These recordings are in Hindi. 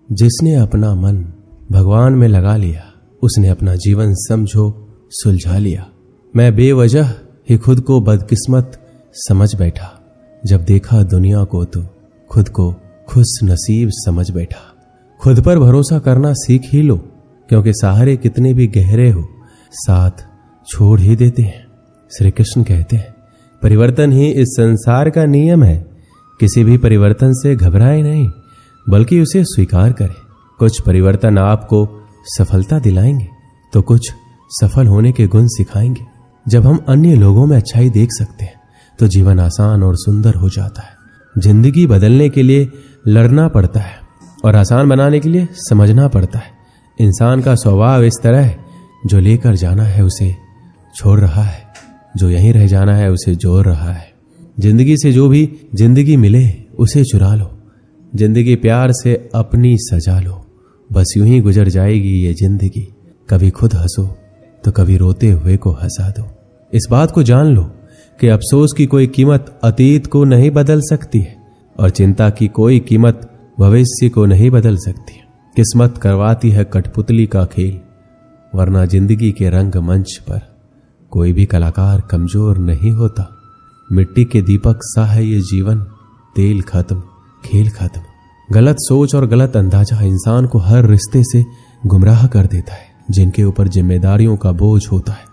जिसने अपना मन भगवान में लगा लिया, उसने अपना जीवन समझो सुलझा लिया। मैं बेवजह ही खुद को बदकिस्मत समझ बैठा, जब देखा दुनिया को तो खुद को खुश नसीब समझ बैठा। खुद पर भरोसा करना सीख ही लो, क्योंकि सहारे कितने भी गहरे हो साथ छोड़ ही देते हैं। श्री कृष्ण कहते हैं, परिवर्तन ही इस संसार का नियम है। किसी भी परिवर्तन से घबराए नहीं, बल्कि उसे स्वीकार करें। कुछ परिवर्तन आपको सफलता दिलाएंगे तो कुछ सफल होने के गुण सिखाएंगे। जब हम अन्य लोगों में अच्छाई देख सकते हैं तो जीवन आसान और सुंदर हो जाता है। जिंदगी बदलने के लिए लड़ना पड़ता है और आसान बनाने के लिए समझना पड़ता है। इंसान का स्वभाव इस तरह है, जो लेकर जाना है उसे छोड़ रहा है, जो यहीं रह जाना है उसे जोड़ रहा है। जिंदगी से जो भी जिंदगी मिले उसे चुरा लो, जिंदगी प्यार से अपनी सजा लो। बस यूं ही गुजर जाएगी ये जिंदगी, कभी खुद हंसो तो कभी रोते हुए को हंसा दो। इस बात को जान लो कि अफसोस की कोई कीमत अतीत को नहीं बदल सकती है और चिंता की कोई कीमत भविष्य को नहीं बदल सकती। किस्मत करवाती है कठपुतली का खेल, वरना जिंदगी के रंग मंच पर कोई भी कलाकार कमजोर नहीं होता। मिट्टी के दीपक सा है ये जीवन, तेल खत्म खेल खत्म। गलत सोच और गलत अंदाजा इंसान को हर रिश्ते से गुमराह कर देता है। जिनके ऊपर जिम्मेदारियों का बोझ होता है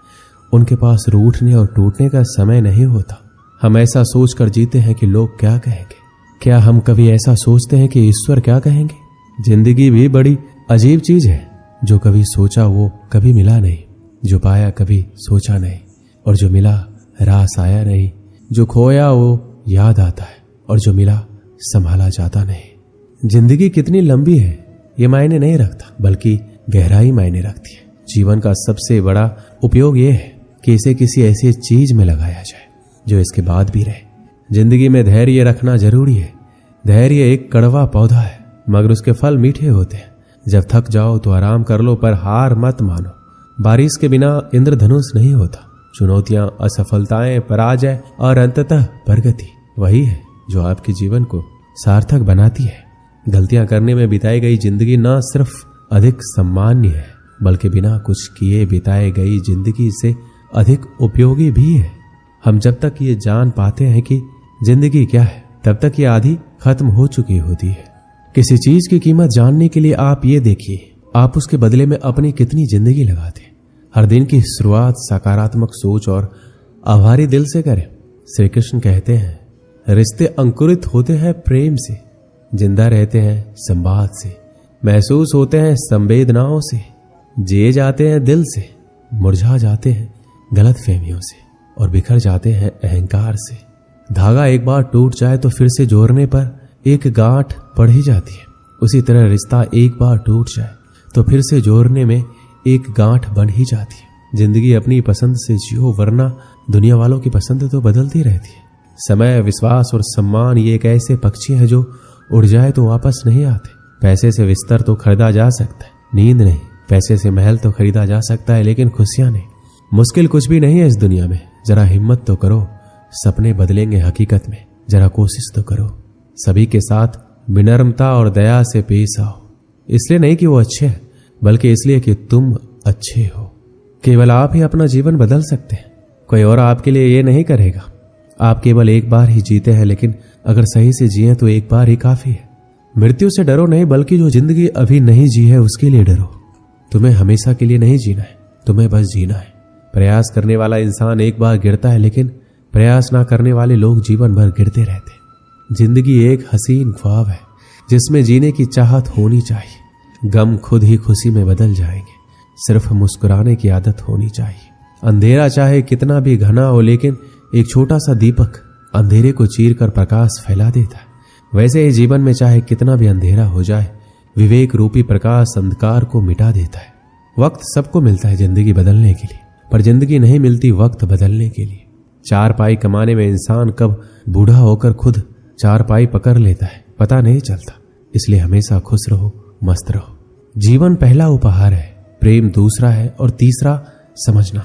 उनके पास रूठने और टूटने का समय नहीं होता। हम ऐसा सोचकर जीते हैं कि लोग क्या कहेंगे। क्या हम कभी ऐसा सोचते हैं कि ईश्वर क्या कहेंगे? जिंदगी भी बड़ी अजीब चीज है। जो कभी सोचा वो कभी मिला नहीं, जो पाया कभी सोचा नहीं, और जो मिला रास आया नहीं। जो खोया वो याद आता है और जो मिला संभाला जाता नहीं। जिंदगी कितनी लंबी है ये मायने नहीं रखता, बल्कि गहराई मायने रखती है। जीवन का सबसे बड़ा उपयोग ये है कि इसे किसी ऐसी चीज में लगाया जाए जो इसके बाद भी रहे। जिंदगी में धैर्य रखना जरूरी है। धैर्य एक कड़वा पौधा है, मगर उसके फल मीठे होते हैं। जब थक जाओ तो आराम कर लो, पर हार मत मानो। बारिश के बिना इंद्रधनुष नहीं होता। चुनौतियां, असफलताएं, पराजय और अंततः प्रगति वही है जो आपके जीवन को सार्थक बनाती है। गलतियां करने में बिताई गई जिंदगी न सिर्फ अधिक सम्मान्य है, बल्कि बिना कुछ किए बिताई गई जिंदगी से अधिक उपयोगी भी है। हम जब तक ये जान पाते हैं कि जिंदगी क्या है, तब तक ये आधी खत्म हो चुकी होती है। किसी चीज की कीमत जानने के लिए आप ये देखिए, आप उसके बदले में अपनी कितनी जिंदगी लगाते हैं। हर दिन की शुरुआत सकारात्मक सोच और आभारी दिल से करें। श्री कृष्ण कहते हैं, रिश्ते अंकुरित होते हैं प्रेम से, जिंदा रहते हैं संवाद से, महसूस होते हैं संवेदनाओं से, जिए जाते हैं दिल से, मुरझा जाते हैं गलत फहमियों से और बिखर जाते हैं अहंकार से। धागा एक बार टूट जाए तो फिर से जोड़ने पर एक गांठ पड़ ही जाती है। उसी तरह रिश्ता एक बार टूट जाए तो फिर से जोड़ने में एक गांठ बन ही जाती है। जिंदगी अपनी पसंद से जियो, वरना दुनिया वालों की पसंद तो बदलती रहती है। समय, विश्वास और सम्मान ये एक ऐसे पक्षी हैं जो उड़ जाए तो वापस नहीं आते। पैसे से बिस्तर तो खरीदा जा सकता है, नींद नहीं। पैसे से महल तो खरीदा जा सकता है, लेकिन खुशियां नहीं। मुश्किल कुछ भी नहीं है इस दुनिया में। जरा हिम्मत तो करो, सपने बदलेंगे हकीकत में। जरा कोशिश तो करो। सभी के साथ विनम्रता और दया से पेश आओ, इसलिए नहीं कि वो अच्छे हैं, बल्कि इसलिए कि तुम अच्छे हो। केवल आप ही अपना जीवन बदल सकते हैं, कोई और आपके लिए ये नहीं करेगा। आप केवल एक बार ही जीते हैं, लेकिन अगर सही से जिए तो एक बार ही काफी है। मृत्यु से डरो नहीं, बल्कि जो जिंदगी अभी नहीं जी है उसके लिए डरो। तुम्हें हमेशा के लिए नहीं जीना है, तुम्हें बस जीना है। प्रयास करने वाला इंसान एक बार गिरता है, लेकिन प्रयास ना करने वाले लोग जीवन भर गिरते रहते हैं। जिंदगी एक हसीन ख्वाब है जिसमें जीने की चाहत होनी चाहिए। गम खुद ही खुशी में बदल जाएंगे, सिर्फ मुस्कुराने की आदत होनी चाहिए। अंधेरा चाहे कितना भी घना हो, लेकिन एक छोटा सा दीपक अंधेरे को चीरकर प्रकाश फैला देता है। वैसे ही जीवन में चाहे कितना भी अंधेरा हो जाए, विवेक रूपी प्रकाश अंधकार को मिटा देता है। वक्त सबको मिलता है जिंदगी बदलने के लिए, पर जिंदगी नहीं मिलती वक्त बदलने के लिए। चार पाई कमाने में इंसान कब बूढ़ा होकर खुद चार पाई पकड़ लेता है पता नहीं चलता। इसलिए हमेशा खुश रहो, मस्त रहो। जीवन पहला उपहार है, प्रेम दूसरा है, और तीसरा समझना।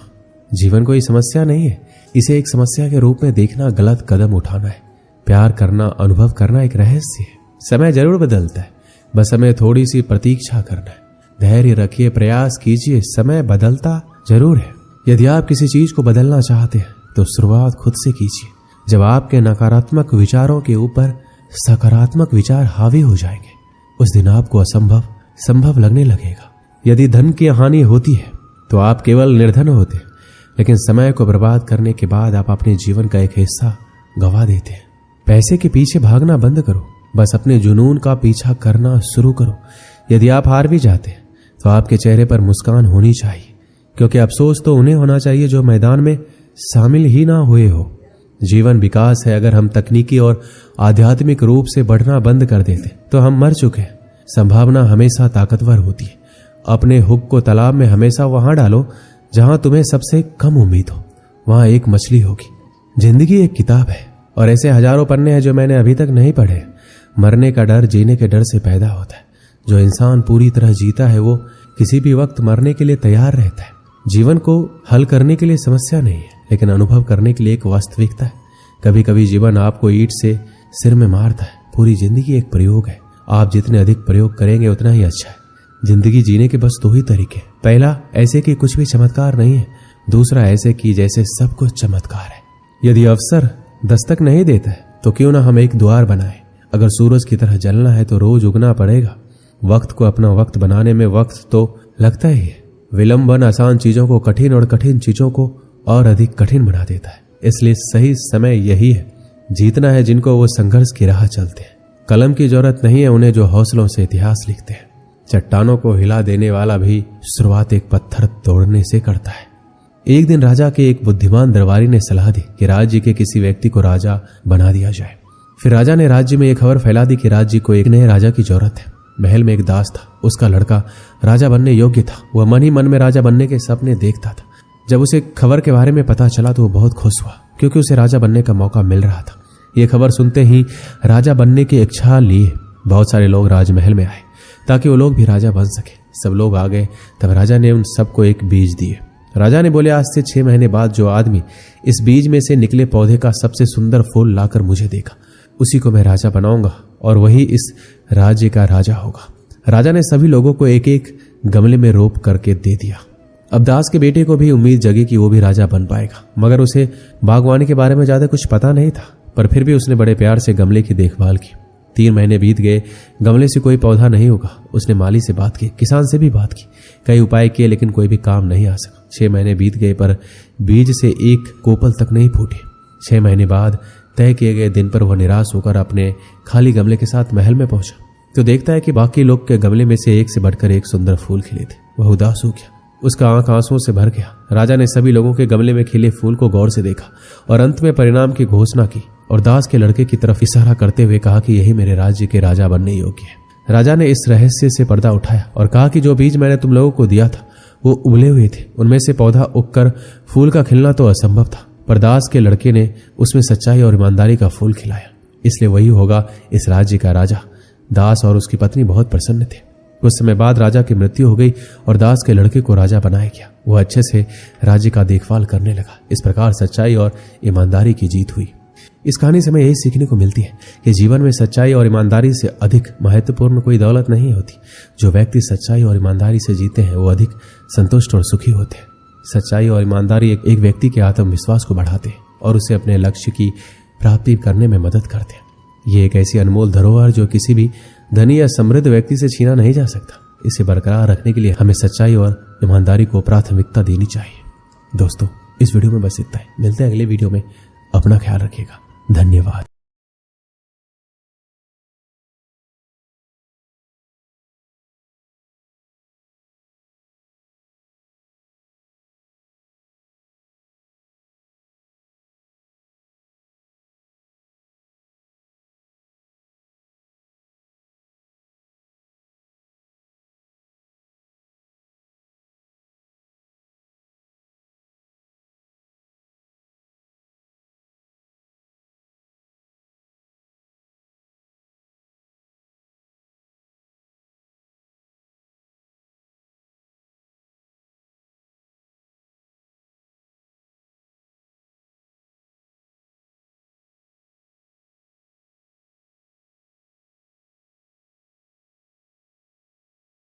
जीवन कोई समस्या नहीं है, इसे एक समस्या के रूप में देखना गलत कदम उठाना है। प्यार करना, अनुभव करना एक रहस्य है। समय जरूर बदलता है, बस हमें थोड़ी सी प्रतीक्षा करना है। धैर्य रखिए, प्रयास कीजिए, समय बदलता जरूर है। यदि आप किसी चीज को बदलना चाहते हैं तो शुरुआत खुद से कीजिए। जब आपके नकारात्मक विचारों के ऊपर सकारात्मक विचार हावी हो जाएंगे, उस दिन आपको असंभव संभव लगने लगेगा। यदि धन की हानि होती है तो आप केवल निर्धन होते, लेकिन समय को बर्बाद करने के बाद आप अपने जीवन का एक हिस्सा गंवा देते हैं। पैसे के पीछे भागना बंद करो, बस अपने जुनून का पीछा करना शुरू करो। यदि आप हार भी जाते हैं तो आपके चेहरे पर मुस्कान होनी चाहिए, क्योंकि अफसोस तो उन्हें होना चाहिए जो मैदान में शामिल ही ना हुए हो। जीवन विकास है। अगर हम तकनीकी और आध्यात्मिक रूप से बढ़ना बंद कर देते तो हम मर चुके हैं। संभावना हमेशा ताकतवर होती है। अपने हुक को तालाब में हमेशा वहां डालो जहां तुम्हें सबसे कम उम्मीद हो, वहां एक मछली होगी। जिंदगी एक किताब है और ऐसे हजारों पन्ने हैं जो मैंने अभी तक नहीं पढ़े। मरने का डर जीने के डर से पैदा होता है। जो इंसान पूरी तरह जीता है वो किसी भी वक्त मरने के लिए तैयार रहता है। जीवन को हल करने के लिए समस्या नहीं है, लेकिन अनुभव करने के लिए एक वास्तविकता है। कभी कभी जीवन आपको ईंट से सिर में मारता है। पूरी जिंदगी एक प्रयोग है। आप जितने अधिक प्रयोग करेंगे उतना ही अच्छा है। जिंदगी जीने के बस दो ही तरीके, पहला ऐसे कि कुछ भी चमत्कार नहीं है, दूसरा ऐसे कि जैसे सब कुछ चमत्कार है। यदि अवसर दस्तक नहीं देता है तो क्यों ना हम एक द्वार बनाए। अगर सूरज की तरह जलना है तो रोज उगना पड़ेगा। वक्त को अपना वक्त बनाने में वक्त तो लगता ही है। विलंबन आसान चीजों को कठिन और कठिन चीजों को और अधिक कठिन बना देता है। इसलिए सही समय यही है। जीतना है जिनको वो संघर्ष की राह चलते हैं। कलम की जरूरत नहीं है उन्हें जो हौसलों से इतिहास लिखते हैं। चट्टानों को हिला देने वाला भी शुरुआत एक पत्थर तोड़ने से करता है। एक दिन राजा के एक बुद्धिमान दरबारी ने सलाह दी कि राज्य के किसी व्यक्ति को राजा बना दिया जाए। फिर राजा ने राज्य में एक खबर फैला दी कि राज्य को एक नए राजा की जरूरत है। महल में एक दास था। उसका लड़का राजा बनने योग्य था। वह मन ही मन में राजा बनने के सपने देखता था। जब उसे खबर के बारे में पता चला तो वो बहुत खुश हुआ, क्योंकि उसे राजा बनने का मौका मिल रहा था। ये खबर सुनते ही राजा बनने की इच्छा लिए बहुत सारे लोग राजमहल में आए ताकि वो लोग भी राजा बन सके। सब लोग आ गए। तब राजा ने उन सबको एक बीज दिए। राजा ने बोले, आज से 6 महीने बाद जो आदमी इस बीज में से निकले पौधे का सबसे सुंदर फूल लाकर मुझे देगा, उसी को मैं राजा बनाऊंगा और वही इस राज्य का राजा होगा। राजा ने सभी लोगों को एक एक गमले में रोप करके दे दिया। अब दास के बेटे को भी उम्मीद जगी कि वो भी राजा बन पाएगा, मगर उसे बागवानी के बारे में ज्यादा कुछ पता नहीं था। पर फिर भी उसने बड़े प्यार से गमले की देखभाल की। 3 महीने बीत गए, गमले से कोई पौधा नहीं उगा। उसने माली से बात की, किसान से भी बात की, कई उपाय किए, लेकिन कोई भी काम नहीं आ सका। 6 महीने बीत गए पर बीज से एक कोपल तक नहीं फूटी। 6 महीने बाद तय किए गए दिन पर वह निराश होकर अपने खाली गमले के साथ महल में पहुंचा तो देखता है कि बाकी लोग के गमले में से एक से बढ़कर एक सुंदर फूल खिले थे। वह उदास हो गया। उसका आंख आंसुओं से भर गया। राजा ने सभी लोगों के गमले में खिले फूल को गौर से देखा और अंत में परिणाम की घोषणा की और दास के लड़के की तरफ इशारा करते हुए कहा कि यही मेरे राज्य के राजा बनने योग्य है। राजा ने इस रहस्य से पर्दा उठाया और कहा कि जो बीज मैंने तुम लोगों को दिया था वो उबले हुए थे। उनमें से पौधा उगकर फूल का खिलना तो असंभव था, पर दास के लड़के ने उसमें सच्चाई और ईमानदारी का फूल खिलाया, इसलिए वही होगा इस राज्य का राजा। दास और उसकी पत्नी बहुत प्रसन्न थे। कुछ समय बाद राजा की मृत्यु हो गई और दास के लड़के को राजा बनाया गया। वह अच्छे से राज्य का देखभाल करने लगा। इस प्रकार सच्चाई और ईमानदारी की जीत हुई। इस कहानी से हमें यही सीखने को मिलती है कि जीवन में सच्चाई और ईमानदारी से अधिक महत्वपूर्ण कोई दौलत नहीं होती। जो व्यक्ति सच्चाई और ईमानदारी से जीते हैं वो अधिक संतुष्ट और सुखी होते हैं। सच्चाई और ईमानदारी एक व्यक्ति के आत्मविश्वास को बढ़ाते हैं और उसे अपने लक्ष्य की प्राप्ति करने में मदद करते हैं। ये एक ऐसी अनमोल धरोहर जो किसी भी धनी या समृद्ध व्यक्ति से छीना नहीं जा सकता। इसे बरकरार रखने के लिए हमें सच्चाई और ईमानदारी को प्राथमिकता देनी चाहिए। दोस्तों, इस वीडियो में बस इतना ही। मिलते हैं अगले वीडियो में। अपना ख्याल रखिएगा। धन्यवाद।